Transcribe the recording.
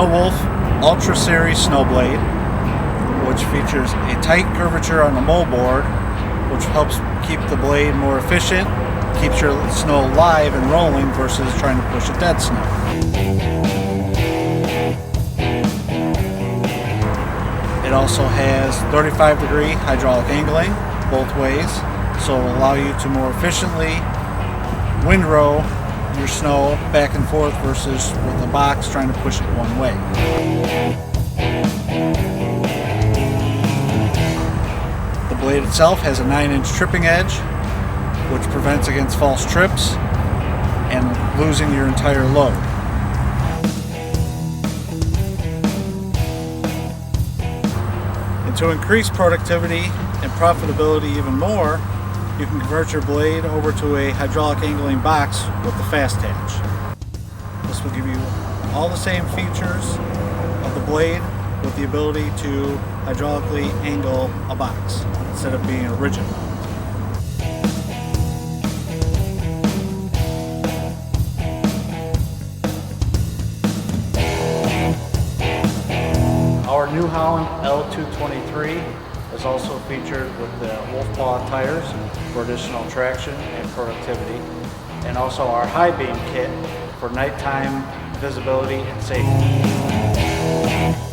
Wolf Ultra Series snow blade, which features a tight curvature on the moldboard, which helps keep the blade more efficient, keeps your snow live and rolling versus trying to push a dead snow. It also has 35-degree hydraulic angling both ways, so it will allow you to more efficiently windrow your snow back and forth versus with a box trying to push it one way. The blade itself has a 9-inch tripping edge, which prevents against false trips and losing your entire load. And to increase productivity and profitability even more, you can convert your blade over to a hydraulic angling box with the fast hatch. This will give you all the same features of the blade with the ability to hydraulically angle a box instead of being a rigid one. Our New Holland L223 is also featured with the Wolf Paw tires for additional traction and productivity, and also our high beam kit for nighttime visibility and safety.